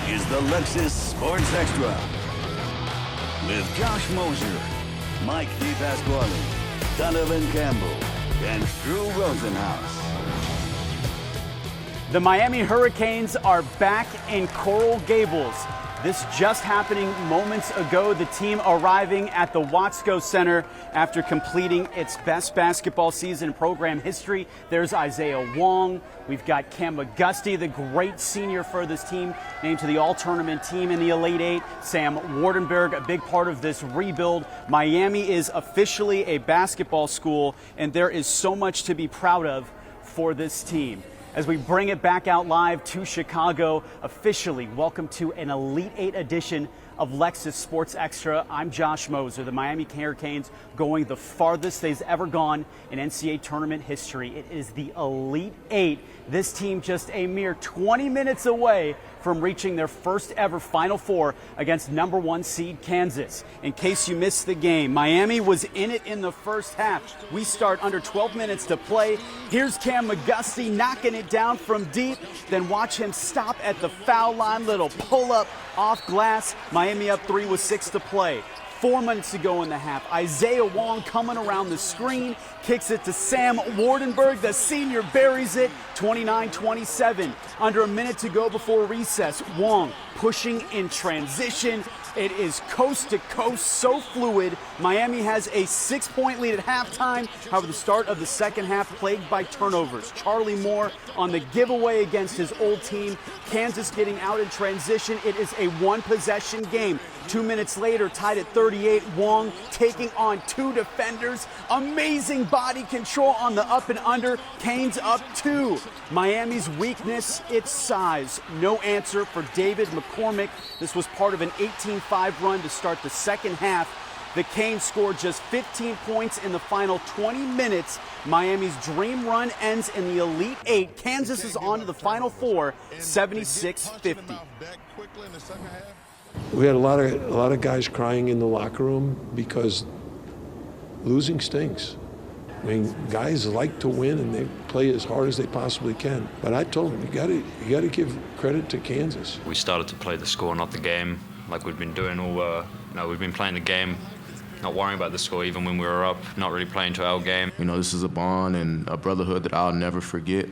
is the Lexus Sports Extra with Josh Moser, Mike DePasquale, Donovan Campbell, and Drew Rosenhaus. The Miami Hurricanes are back in Coral Gables. This just happening moments ago, the team arriving at the Watsco Center after completing its best basketball season in program history. There's Isaiah Wong. We've got Cam McGusty, the great senior for this team, named to the all-tournament team in the Elite Eight. Sam Wardenberg, a big part of this rebuild. Miami is officially a basketball school, and there is so much to be proud of for this team. As we bring it back out live to Chicago, officially welcome to an Elite Eight edition of Lexus Sports Extra. I'm Josh Moser. The Miami Hurricanes going the farthest they've ever gone in NCAA tournament history. It is the Elite Eight. This team just a mere 20 minutes away from reaching their first ever Final Four against number 1 seed Kansas. In case you missed the game, Miami was in it in the first half. We start under 12 minutes to play. Here's Cam McGusty knocking it down from deep. Then watch him stop at the foul line. Little pull up off glass. Miami up 3 with 6 to play. 4 minutes to go in the half. Isaiah Wong coming around the screen, kicks it to Sam Wardenberg. The senior buries it, 29-27. Under a minute to go before recess. Wong pushing in transition. It is coast to coast, so fluid. Miami has a 6-point lead at halftime. However, the start of the second half plagued by turnovers. Charlie Moore on the giveaway against his old team. Kansas getting out in transition. It is a one-possession game. 2 minutes later, tied at 38, Wong taking on 2 defenders. Amazing body control on the up and under. Canes up 2. Miami's weakness, its size. No answer for David McCormick. This was part of an 18-5 run to start the second half. The Canes scored just 15 points in the final 20 minutes. Miami's dream run ends in the Elite Eight. Kansas is on to the Final Four, 76-50. We had a lot of guys crying in the locker room because losing stinks. I mean, guys like to win and they play as hard as they possibly can. But I told them, you got to give credit to Kansas. We started to play the score, not the game, like we've been doing all. We've been playing the game, not worrying about the score, even when we were up, not really playing to our game. You know, this is a bond and a brotherhood that I'll never forget.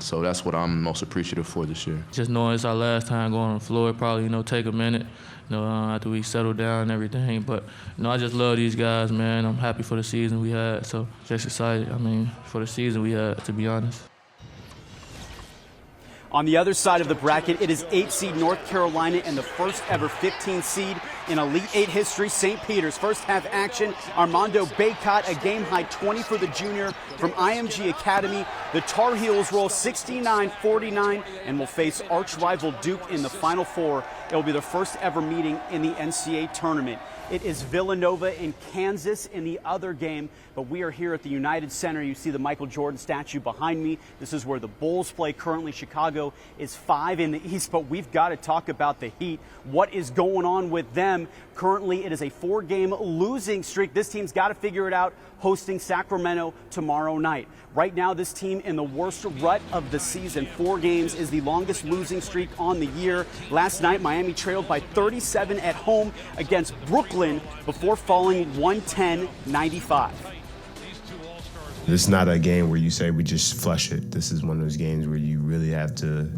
So that's what I'm most appreciative for this year. Just knowing it's our last time going on the floor, probably, take a minute, after we settle down and everything. But, I just love these guys, man. I'm happy for the season we had. So just excited, for the season we had, to be honest. On the other side of the bracket, it is 8 seed North Carolina and the first ever 15 seed in Elite Eight history, St. Peter's. First half action, Armando Bacot, a game-high 20 for the junior from IMG Academy. The Tar Heels roll 69-49 and will face arch-rival Duke in the Final Four. It will be their first ever meeting in the NCAA tournament. It is Villanova and Kansas in the other game, but we are here at the United Center. You see the Michael Jordan statue behind me. This is where the Bulls play currently. Chicago is 5 in the East, but we've got to talk about the Heat. What is going on with them? Currently, it is a 4-game losing streak. This team's got to figure it out, hosting Sacramento tomorrow night. Right now, this team in the worst rut of the season. 4 games is the longest losing streak on the year. Last night, Miami trailed by 37 at home against Brooklyn before falling 110-95. This is not a game where you say we just flush it. This is one of those games where you really have to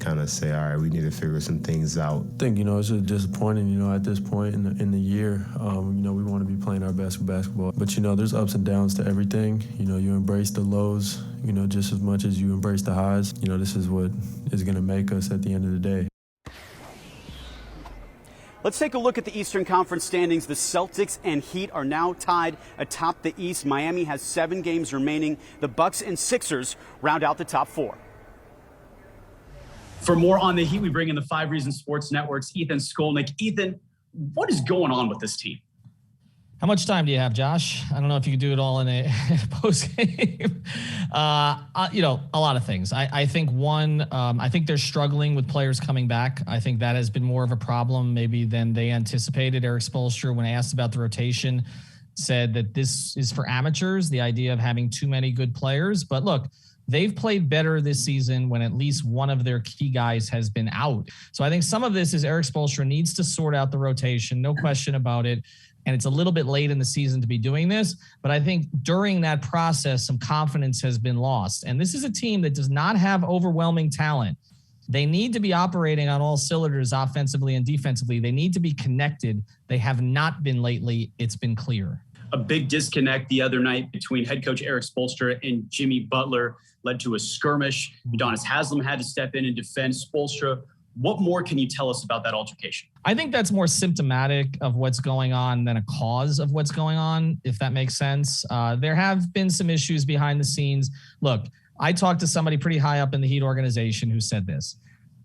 kind of say, all right, we need to figure some things out. I think, it's just disappointing, at this point in the year. We want to be playing our best basketball. But, there's ups and downs to everything. You embrace the lows, just as much as you embrace the highs. This is what is going to make us at the end of the day. Let's take a look at the Eastern Conference standings. The Celtics and Heat are now tied atop the East. Miami has 7 games remaining. The Bucks and Sixers round out the top 4. For more on the Heat, we bring in the 5 Reasons Sports Network's Ethan Skolnick. Ethan, what is going on with this team? How much time do you have, Josh? I don't know if you can do it all in a post game. A lot of things. I think I think they're struggling with players coming back. I think that has been more of a problem maybe than they anticipated. Eric Spoelstra, when asked about the rotation, said that this is for amateurs, the idea of having too many good players. But look, they've played better this season when at least one of their key guys has been out. So I think some of this is Eric Spoelstra needs to sort out the rotation, no question about it. And it's a little bit late in the season to be doing this. But I think during that process, some confidence has been lost. And this is a team that does not have overwhelming talent. They need to be operating on all cylinders offensively and defensively. They need to be connected. They have not been lately. It's been clear. A big disconnect the other night between head coach Eric Spoelstra and Jimmy Butler led to a skirmish. Udonis Haslem had to step in and defend Spoelstra. What more can you tell us about that altercation? I think that's more symptomatic of what's going on than a cause of what's going on, if that makes sense. There have been some issues behind the scenes. Look, I talked to somebody pretty high up in the Heat organization who said this: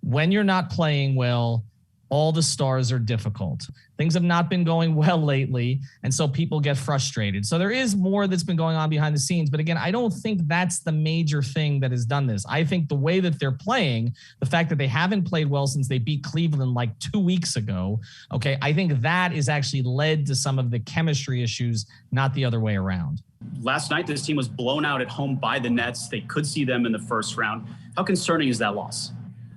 when you're not playing well, all the stars are difficult. Things have not been going well lately, and so people get frustrated. So there is more that's been going on behind the scenes. But again, I don't think that's the major thing that has done this. I think the way that they're playing, the fact that they haven't played well since they beat Cleveland like 2 weeks ago, okay, I think that has actually led to some of the chemistry issues, not the other way around. Last night, this team was blown out at home by the Nets. They could see them in the first round. How concerning is that loss?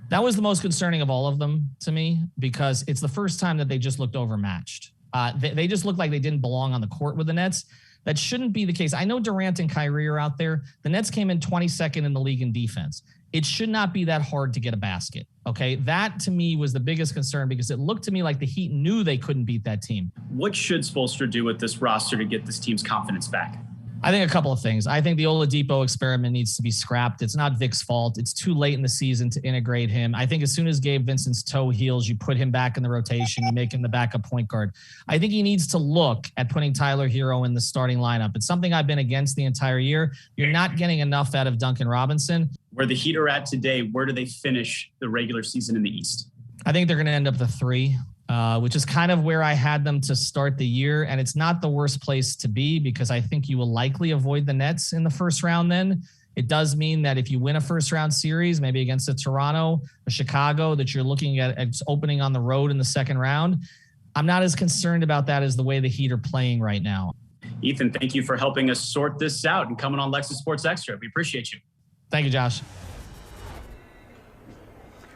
That was the most concerning of all of them to me, because it's the first time that they just looked overmatched. They just looked like they didn't belong on the court with the Nets. That shouldn't be the case. I know Durant and Kyrie are out there. The Nets came in 22nd in the league in defense. It should not be that hard to get a basket, okay? That, to me, was the biggest concern, because it looked to me like the Heat knew they couldn't beat that team. What should Spoelstra do with this roster to get this team's confidence back? I think a couple of things. I think the Oladipo experiment needs to be scrapped. It's not Vic's fault. It's too late in the season to integrate him. I think as soon as Gabe Vincent's toe heals, you put him back in the rotation, you make him the backup point guard. I think he needs to look at putting Tyler Hero in the starting lineup. It's something I've been against the entire year. You're not getting enough out of Duncan Robinson. Where the Heat are at today, where do they finish the regular season in the East? I think they're going to end up the 3. Which is kind of where I had them to start the year. And it's not the worst place to be, because I think you will likely avoid the Nets in the first round then. It does mean that if you win a first round series, maybe against a Toronto, a Chicago, that you're looking at opening on the road in the second round. I'm not as concerned about that as the way the Heat are playing right now. Ethan, thank you for helping us sort this out and coming on Lexus Sports Extra. We appreciate you. Thank you, Josh.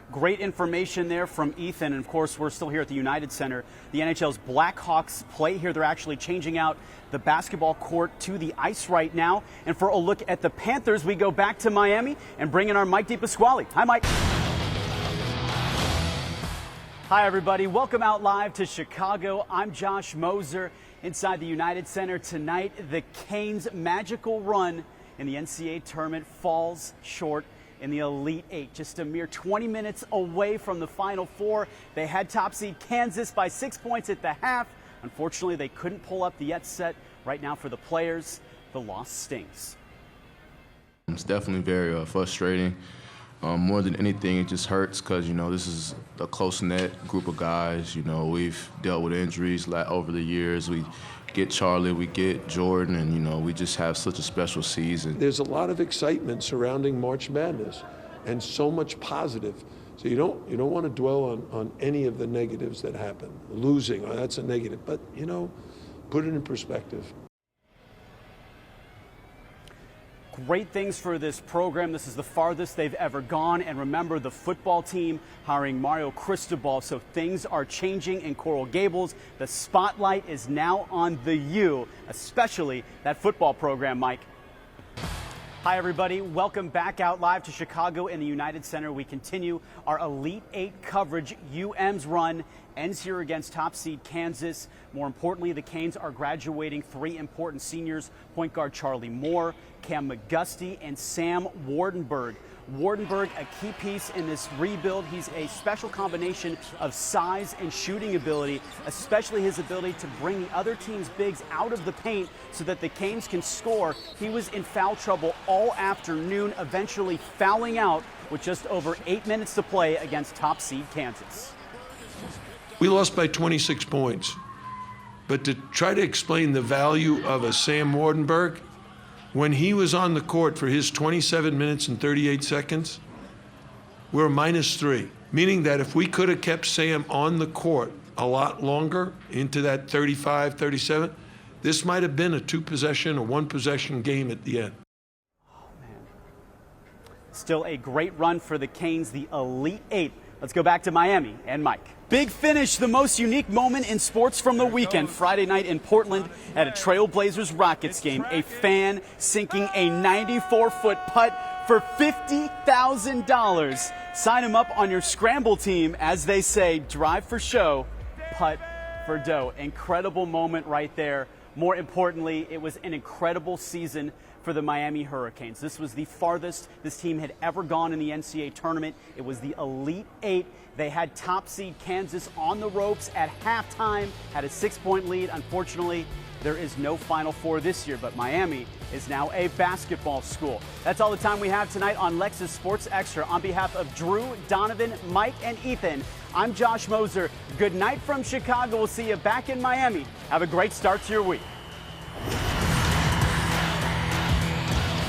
Great information there from Ethan. And of course, we're still here at the United Center. The NHL's Blackhawks play here. They're actually changing out the basketball court to the ice right now. And for a look at the Panthers, we go back to Miami and bring in our Mike DePasquale. Hi, Mike. Hi, everybody. Welcome out live to Chicago. I'm Josh Moser inside the United Center tonight. The Canes' magical run in the NCAA tournament falls short in the Elite Eight. Just a mere 20 minutes away from the Final Four. They had top seed Kansas by 6 points at the half. Unfortunately, they couldn't pull up the yet set. Right now for the players, the loss stings. It's definitely very frustrating. More than anything, it just hurts because, this is a close-knit group of guys. We've dealt with injuries over the years. We get Charlie, we get Jordan, and, we just have such a special season. There's a lot of excitement surrounding March Madness and so much positive. So you don't want to dwell on any of the negatives that happen. Losing, that's a negative. But, put it in perspective. Great things for this program. This is the farthest they've ever gone. And remember, the football team hiring Mario Cristobal. So things are changing in Coral Gables. The spotlight is now on the U, especially that football program, Mike. Hi, everybody. Welcome back out live to Chicago in the United Center. We continue our Elite Eight coverage. UM's run ends here against top seed Kansas. More importantly, the Canes are graduating 3 important seniors: point guard Charlie Moore, Cam McGusty, and Sam Wardenberg. Wardenberg, a key piece in this rebuild. He's a special combination of size and shooting ability, especially his ability to bring the other team's bigs out of the paint so that the Canes can score. He was in foul trouble all afternoon, eventually fouling out with just over 8 minutes to play against top seed Kansas. We lost by 26 points. But to try to explain the value of a Sam Wardenberg, when he was on the court for his 27 minutes and 38 seconds, we're -3, meaning that if we could have kept Sam on the court a lot longer into that 35, 37, this might have been a 2-possession or 1-possession game at the end. Still a great run for the Canes, the Elite Eight. Let's go back to Miami and Mike. Big finish, the most unique moment in sports from the weekend. Friday night in Portland at a Trailblazers Rockets game. A fan sinking a 94-foot putt for $50,000. Sign him up on your scramble team. As they say, drive for show, putt for dough. Incredible moment right there. More importantly, it was an incredible season for the Miami Hurricanes. This was the farthest this team had ever gone in the NCAA tournament. It was the Elite Eight. They had top seed Kansas on the ropes at halftime, had a 6-point lead. Unfortunately, there is no Final Four this year, but Miami is now a basketball school. That's all the time we have tonight on Lexus Sports Extra. On behalf of Drew, Donovan, Mike, and Ethan, I'm Josh Moser. Good night from Chicago. We'll see you back in Miami. Have a great start to your week.